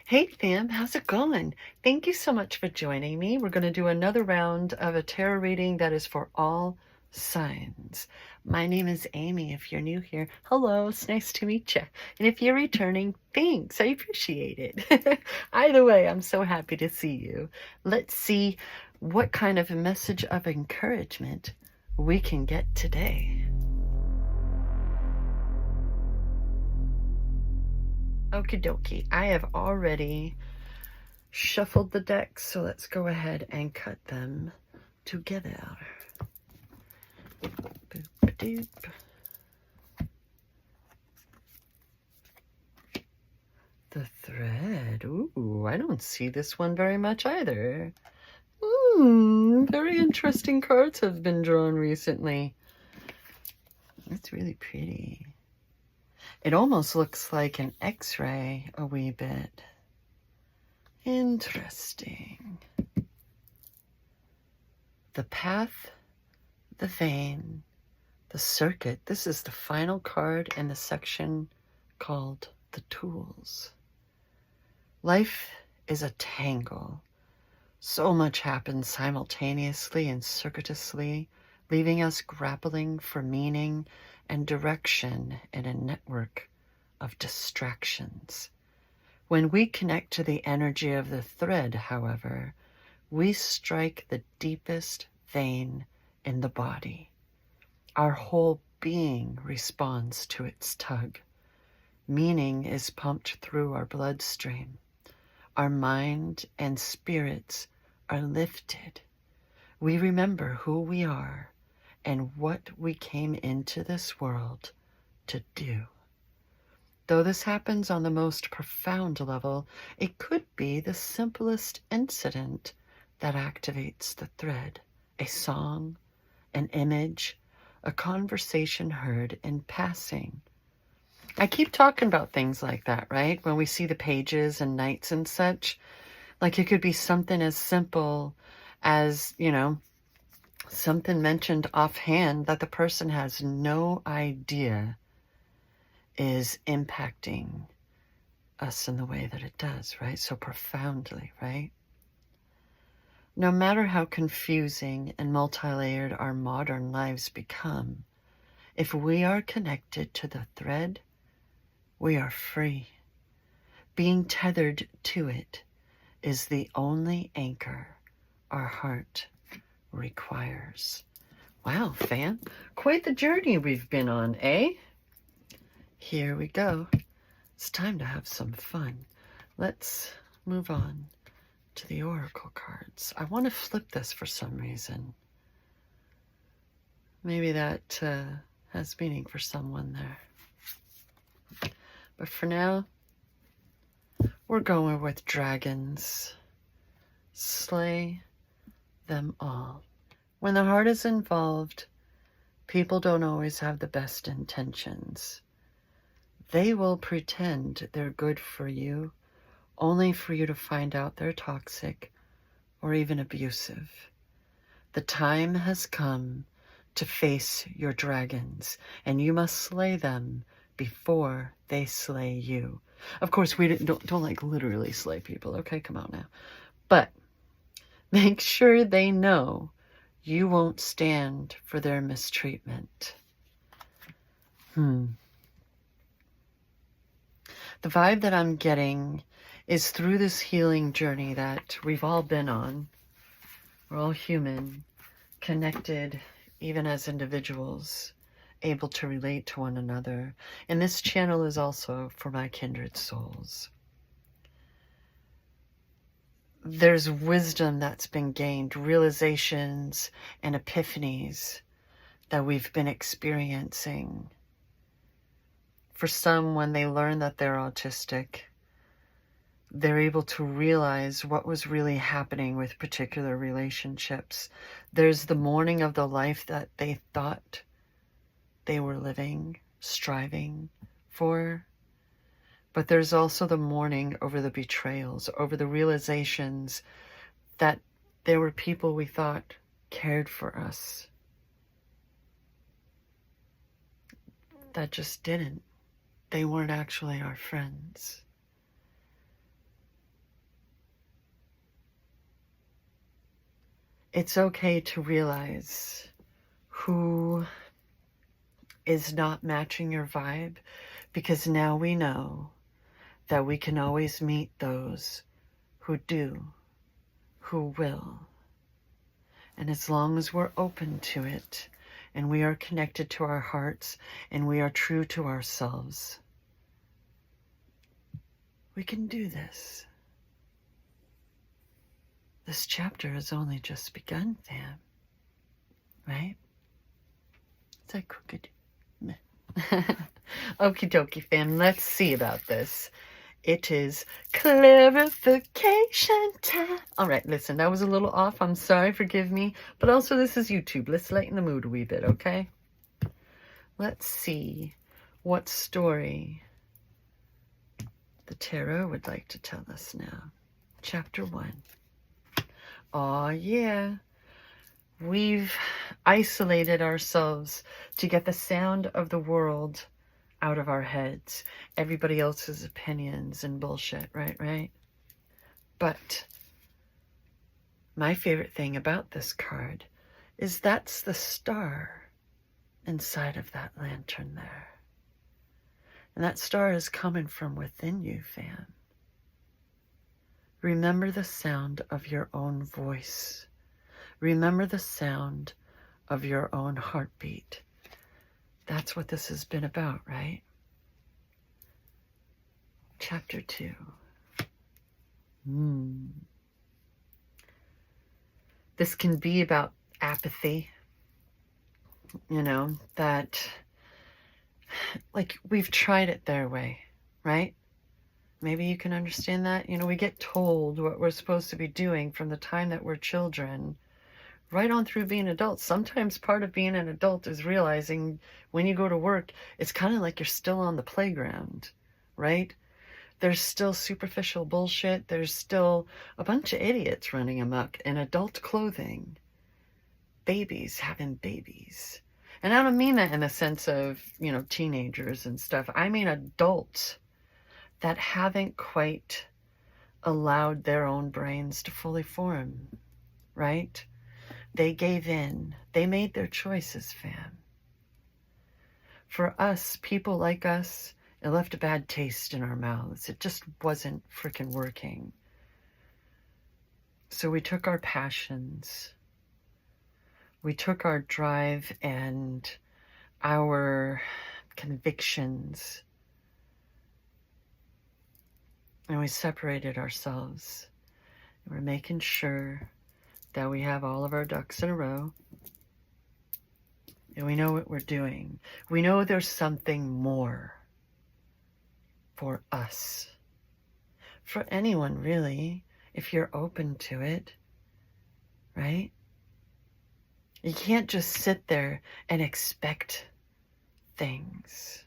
Hey fam, how's it going? Thank you so much for joining me. We're going to do another round of a tarot reading that is for all signs. My name is Amy. If you're new here, hello, it's nice to meet you. And if you're returning, thanks, I appreciate it. Either way, I'm so happy to see you. Let's see what kind of a message of encouragement we can get today. Okie dokie, I have already shuffled the decks, so let's go ahead and cut them together. Boop-a-doop. The thread. Ooh, I don't see this one very much either. Very interesting cards have been drawn recently. That's really pretty. It almost looks like an X-ray a wee bit. Interesting. The path, the vein, the circuit. This is the final card in the section called the tools. Life is a tangle. So much happens simultaneously and circuitously, leaving us grappling for meaning and direction in a network of distractions. When we connect to the energy of the thread, however, we strike the deepest vein in the body. Our whole being responds to its tug. Meaning is pumped through our bloodstream. Our mind and spirits are lifted. We remember who we are and what we came into this world to do. Though this happens on the most profound level, it could be the simplest incident that activates the thread. A song, an image, a conversation heard in passing. I keep talking about things like that, right? When we see the pages and nights and such, like it could be something as simple as, something mentioned offhand that the person has no idea is impacting us in the way that it does, right? So profoundly, right? No matter how confusing and multi-layered our modern lives become, if we are connected to the thread, we are free. Being tethered to it is the only anchor our heart requires. Wow, fam, quite the journey we've been on, eh? Here we go. It's time to have some fun. Let's move on to the oracle cards. I want to flip this for some reason. Maybe that has meaning for someone there. But for now, we're going with dragons. Slay them all. When the heart is involved, people don't always have the best intentions. They will pretend they're good for you, only for you to find out they're toxic or even abusive. The time has come to face your dragons, and you must slay them before they slay you. Of course, we don't like literally slay people. Okay, come on now. But make sure they know you won't stand for their mistreatment. The vibe that I'm getting is through this healing journey that we've all been on. We're all human, connected, even as individuals, able to relate to one another. And this channel is also for my kindred souls. There's wisdom that's been gained, realizations and epiphanies that we've been experiencing. For some, when they learn that they're autistic, they're able to realize what was really happening with particular relationships. There's the mourning of the life that they thought they were living, striving for. But there's also the mourning over the betrayals, over the realizations that there were people we thought cared for us that just didn't. They weren't actually our friends. It's okay to realize who is not matching your vibe, because now we know that we can always meet those who do, who will. And as long as we're open to it, and we are connected to our hearts, and we are true to ourselves, we can do this. This chapter has only just begun, fam. Right? Is that crooked? Okie dokie, fam. Let's see about this. It is clarification time. All right, listen, that was a little off. I'm sorry, forgive me. But also, this is YouTube. Let's lighten the mood a wee bit, okay? Let's see what story the tarot would like to tell us now. Chapter 1. Oh, yeah. We've isolated ourselves to get the sound of the world out of our heads. Everybody else's opinions and bullshit, right? But my favorite thing about this card is that's the star inside of that lantern there. And that star is coming from within you, fam. Remember the sound of your own voice. Remember the sound of your own heartbeat. That's what this has been about, right? Chapter 2. This can be about apathy. You know, that, like, we've tried it their way, right? Maybe you can understand that. You know, we get told what we're supposed to be doing from the time that we're children, right on through being adults. Sometimes part of being an adult is realizing when you go to work, it's kind of like you're still on the playground, right? There's still superficial bullshit. There's still a bunch of idiots running amok in adult clothing. Babies having babies. And I don't mean that in the sense of, you know, teenagers and stuff. I mean adults that haven't quite allowed their own brains to fully form, right? They gave in. They made their choices, fam. For us, people like us, it left a bad taste in our mouths. It just wasn't freaking working. So we took our passions, we took our drive and our convictions, and we separated ourselves. We're making sure that we have all of our ducks in a row, and we know what we're doing. We know there's something more for us, for anyone really, if you're open to it, right? You can't just sit there and expect things.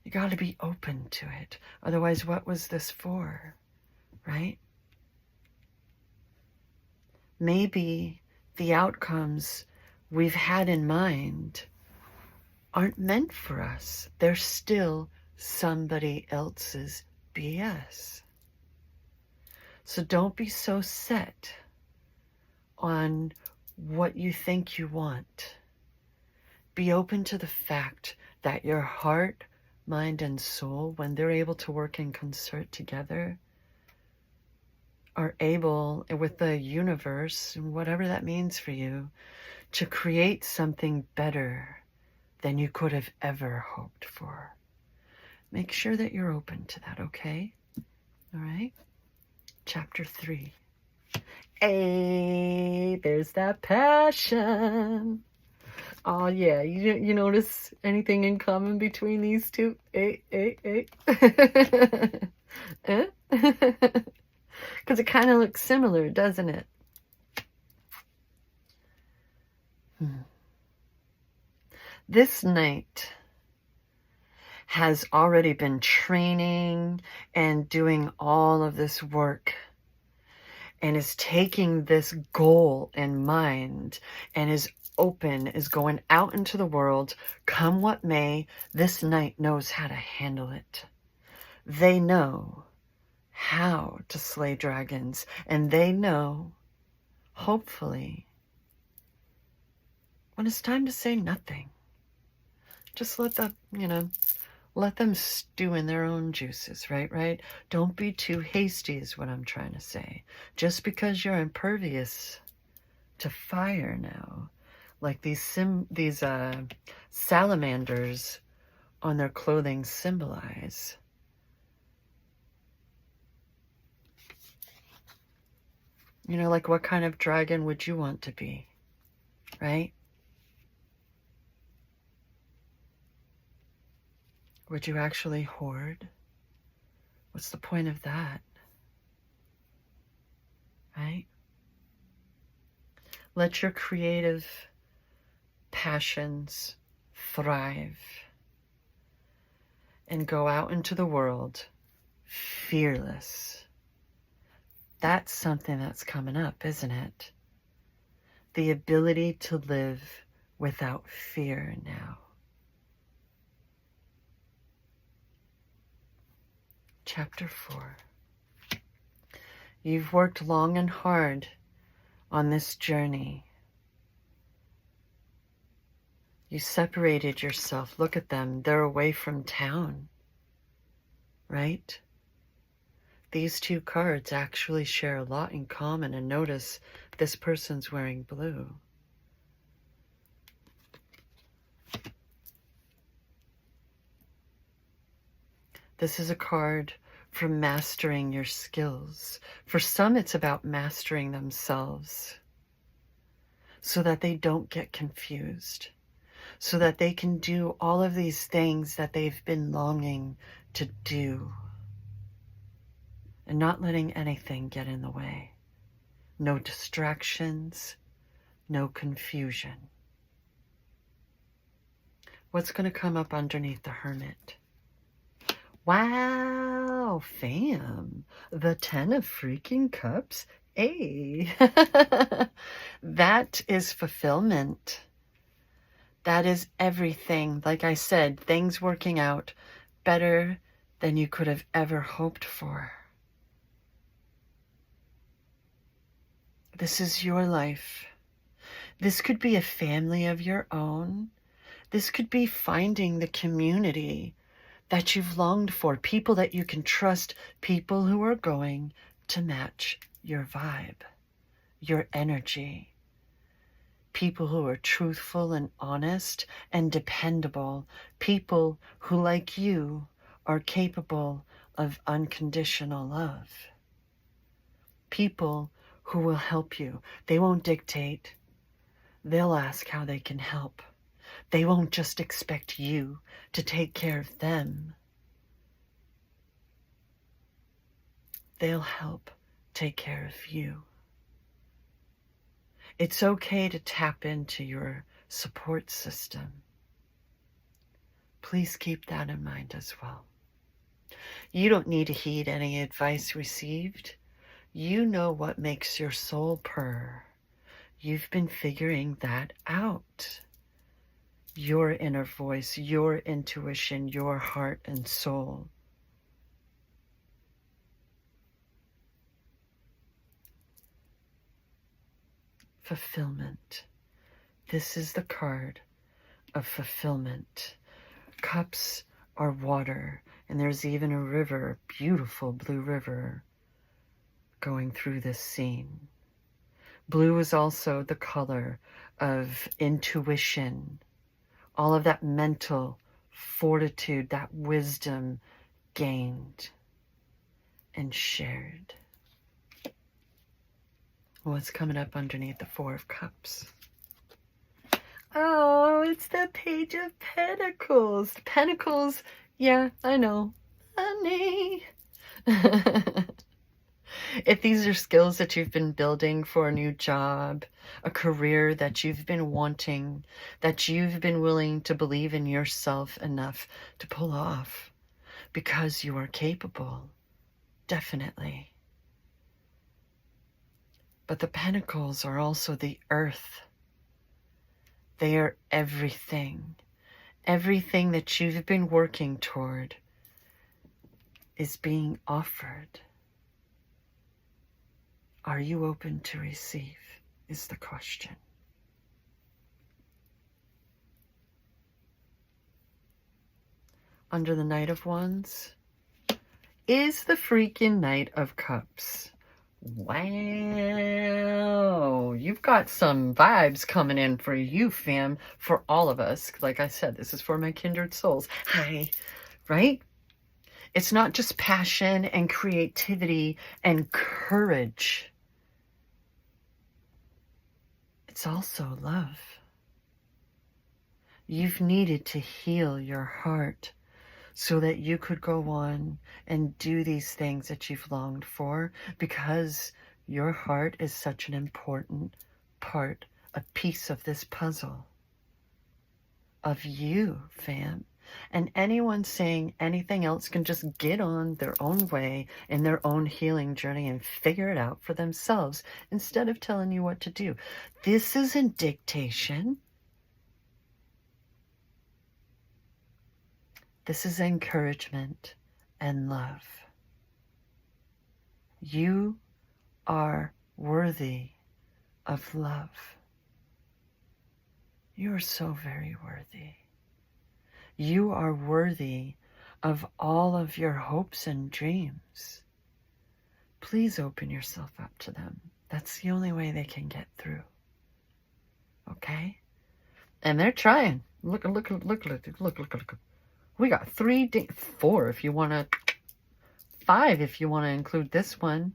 You got to be open to it. Otherwise, what was this for, right? Maybe the outcomes we've had in mind aren't meant for us. They're still somebody else's BS. So don't be so set on what you think you want. Be open to the fact that your heart, mind, and soul, when they're able to work in concert together, are able, with the universe, whatever that means for you, to create something better than you could have ever hoped for. Make sure that you're open to that, okay? All right? Chapter 3. Hey, there's that passion. Oh, yeah. You notice anything in common between these two? Hey. Eh? Because it kind of looks similar, doesn't it? This knight has already been training and doing all of this work, and is taking this goal in mind, and is open, is going out into the world. Come what may, this knight knows how to handle it. They know how to slay dragons, and they know hopefully, when it's time to say nothing, just let that, let them stew in their own juices, right? Don't be too hasty is what I'm trying to say. Just because you're impervious to fire now, like these salamanders on their clothing symbolize. Like what kind of dragon would you want to be, right? Would you actually hoard? What's the point of that? Right? Let your creative passions thrive and go out into the world fearless. That's something that's coming up, isn't it? The ability to live without fear now. Chapter 4. You've worked long and hard on this journey. You separated yourself. Look at them. They're away from town, right? These two cards actually share a lot in common, and notice this person's wearing blue. This is a card for mastering your skills. For some, it's about mastering themselves so that they don't get confused, so that they can do all of these things that they've been longing to do and not letting anything get in the way. No distractions, no confusion. What's going to come up underneath the Hermit? Wow, fam, the 10 of freaking cups. Hey, that is fulfillment. That is everything. Like I said, things working out better than you could have ever hoped for. This is your life. This could be a family of your own. This could be finding the community that you've longed for, people that you can trust, people who are going to match your vibe, your energy, people who are truthful and honest and dependable, people who, like you, are capable of unconditional love, people who will help you. They won't dictate. They'll ask how they can help. They won't just expect you to take care of them. They'll help take care of you. It's okay to tap into your support system. Please keep that in mind as well. You don't need to heed any advice received. You know what makes your soul purr. You've been figuring that out. Your inner voice, your intuition, your heart and soul. Fulfillment. This is the card of fulfillment. Cups are water, and there's even a river, a beautiful blue river, going through this scene. Blue is also the color of intuition, all of that mental fortitude, that wisdom gained and shared. What's coming up underneath the Four of Cups? Oh, it's the Page of Pentacles. Pentacles, yeah, I know. Honey. If these are skills that you've been building for a new job, a career that you've been wanting, that you've been willing to believe in yourself enough to pull off because you are capable, definitely. But the Pentacles are also the earth. They are everything. Everything that you've been working toward is being offered. Are you open to receive? is the question. Under the Knight of Wands is the freaking Knight of Cups. Wow, you've got some vibes coming in for you, fam, for all of us. Like I said, this is for my kindred souls. Hi, right? It's not just passion and creativity and courage. It's also love. You've needed to heal your heart so that you could go on and do these things that you've longed for, because your heart is such an important part, a piece of this puzzle of you, fam. And anyone saying anything else can just get on their own way in their own healing journey and figure it out for themselves instead of telling you what to do. This isn't dictation. This is encouragement and love. You are worthy of love. You are so very worthy. You are worthy of all of your hopes and dreams. Please open yourself up to them. That's the only way they can get through. Okay? And they're trying. Look. We got 4 if you want to, 5 if you want to include this one,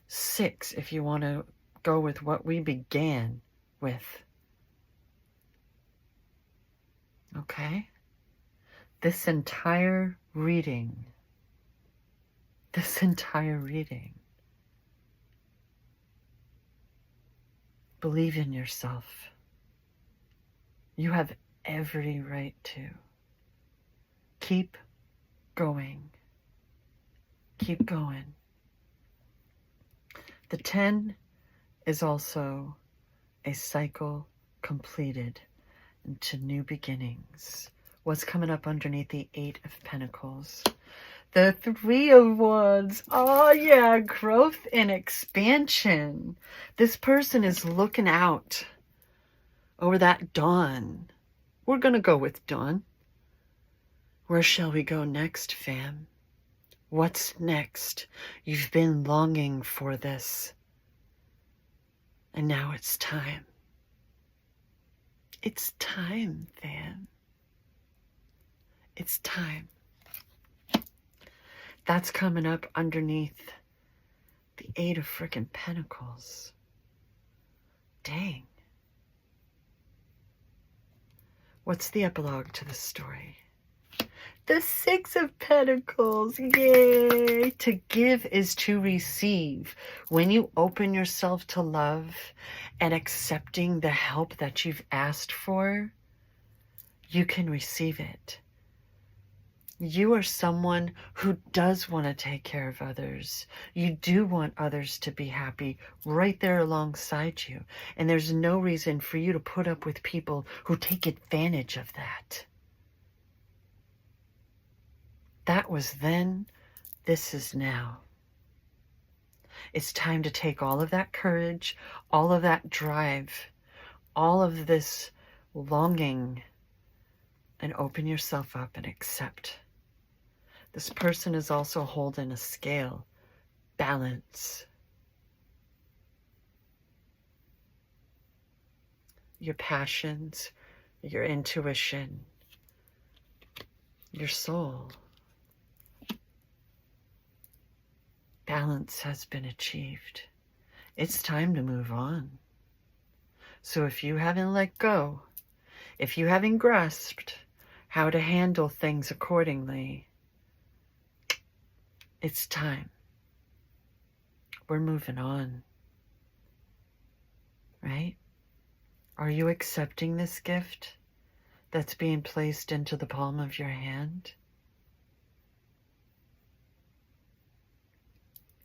6 if you want to go with what we began with. Okay? This entire reading, believe in yourself. You have every right to. Keep going. Keep going. The 10 is also a cycle completed into new beginnings. What's coming up underneath the 8 of Pentacles? The 3 of Wands. Oh yeah, growth and expansion. This person is looking out over that dawn. We're going to go with dawn. Where shall we go next, fam? What's next? You've been longing for this. And now it's time. It's time, fam. It's time. That's coming up underneath the 8 of frickin' Pentacles. Dang. What's the epilogue to the story? The 6 of Pentacles. Yay! To give is to receive. When you open yourself to love and accepting the help that you've asked for, you can receive it. You are someone who does want to take care of others. You do want others to be happy right there alongside you. And there's no reason for you to put up with people who take advantage of that. That was then, this is now. It's time to take all of that courage, all of that drive, all of this longing, and open yourself up and accept. This person is also holding a scale, balance. Your passions, your intuition, your soul. Balance has been achieved. It's time to move on. So if you haven't let go, if you haven't grasped how to handle things accordingly, it's time. We're moving on. Right? Are you accepting this gift that's being placed into the palm of your hand?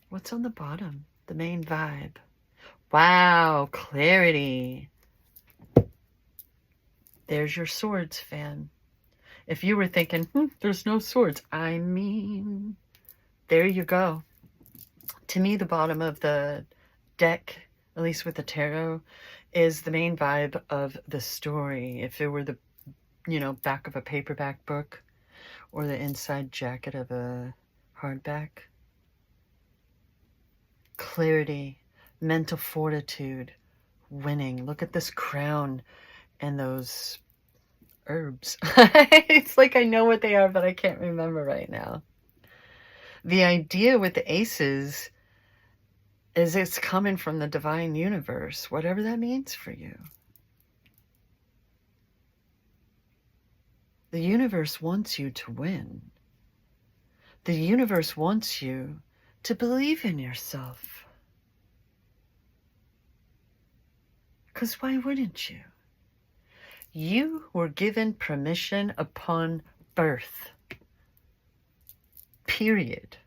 What's on the bottom? The main vibe. Wow, clarity. There's your swords, fam. If you were thinking, there's no swords, I mean, there you go. To me, the bottom of the deck at least with the tarot, is the main vibe of the story. If it were the, back of a paperback book or the inside jacket of a hardback. Clarity, mental fortitude, winning. Look at this crown and those herbs. It's like I know what they are, but I can't remember right now. The idea with the aces is it's coming from the divine universe, whatever that means for you. The universe wants you to win. The universe wants you to believe in yourself. Because why wouldn't you? You were given permission upon birth. Period.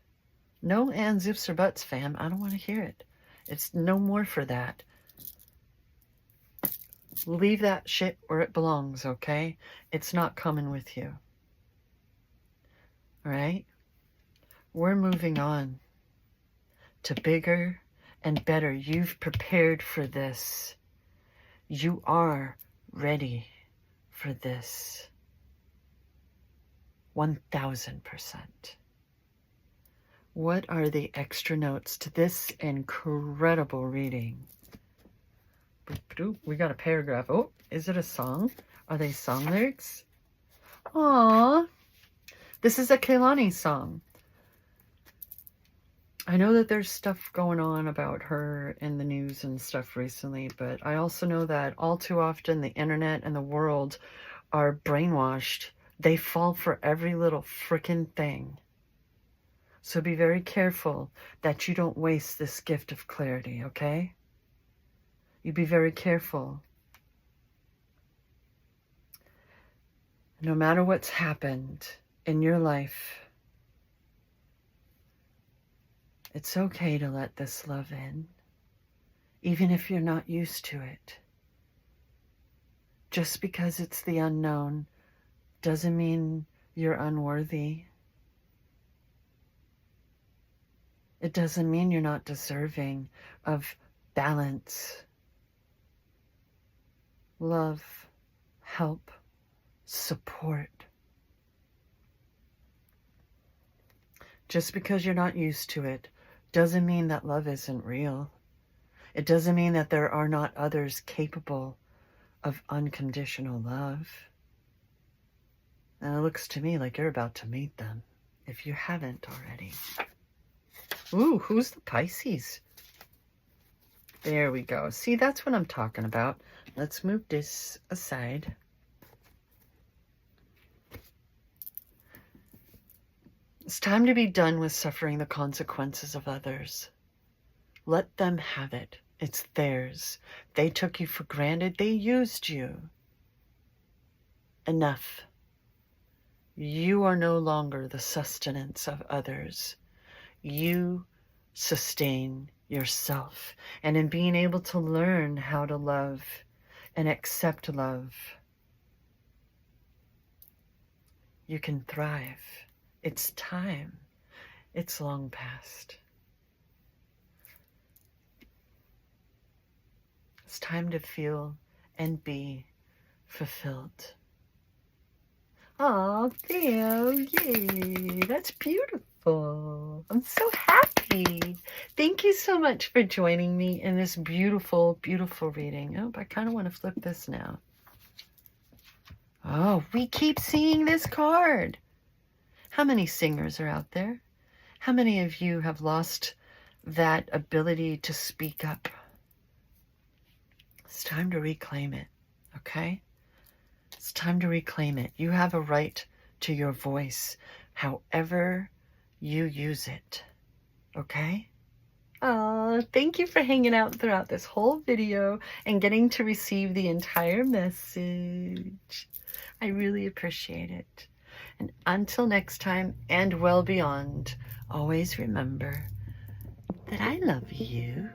No ands, ifs, or buts, fam. I don't want to hear it. It's no more for that. Leave that shit where it belongs, okay? It's not coming with you. All right? We're moving on to bigger and better. You've prepared for this. You are ready for this. 1000%. What are the extra notes to this incredible reading? We got a paragraph. Oh, is it a song? Are they song lyrics? Aww. This is a Kehlani song. I know that there's stuff going on about her in the news and stuff recently, but I also know that all too often the internet and the world are brainwashed. They fall for every little frickin' thing. So be very careful that you don't waste this gift of clarity, okay? You be very careful. No matter what's happened in your life, it's okay to let this love in, even if you're not used to it. Just because it's the unknown doesn't mean you're unworthy. It doesn't mean you're not deserving of balance, love, help, support. Just because you're not used to it doesn't mean that love isn't real. It doesn't mean that there are not others capable of unconditional love. And it looks to me like you're about to meet them, if you haven't already. Ooh, who's the Pisces? There we go. See, that's what I'm talking about. Let's move this aside. It's time to be done with suffering the consequences of others. Let them have it. It's theirs. They took you for granted. They used you. Enough. You are no longer the sustenance of others. You sustain yourself. And in being able to learn how to love and accept love, you can thrive. It's time. It's long past. It's time to feel and be fulfilled. Oh, Theo, yay, that's beautiful. I'm so happy. Thank you so much for joining me in this beautiful, beautiful reading. Oh, I kind of want to flip this now. Oh, we keep seeing this card. How many singers are out there? How many of you have lost that ability to speak up? It's time to reclaim it, okay? It's time to reclaim it. You have a right to your voice, however you use it, okay? Oh, thank you for hanging out throughout this whole video and getting to receive the entire message. I really appreciate it. And until next time and well beyond, always remember that I love you.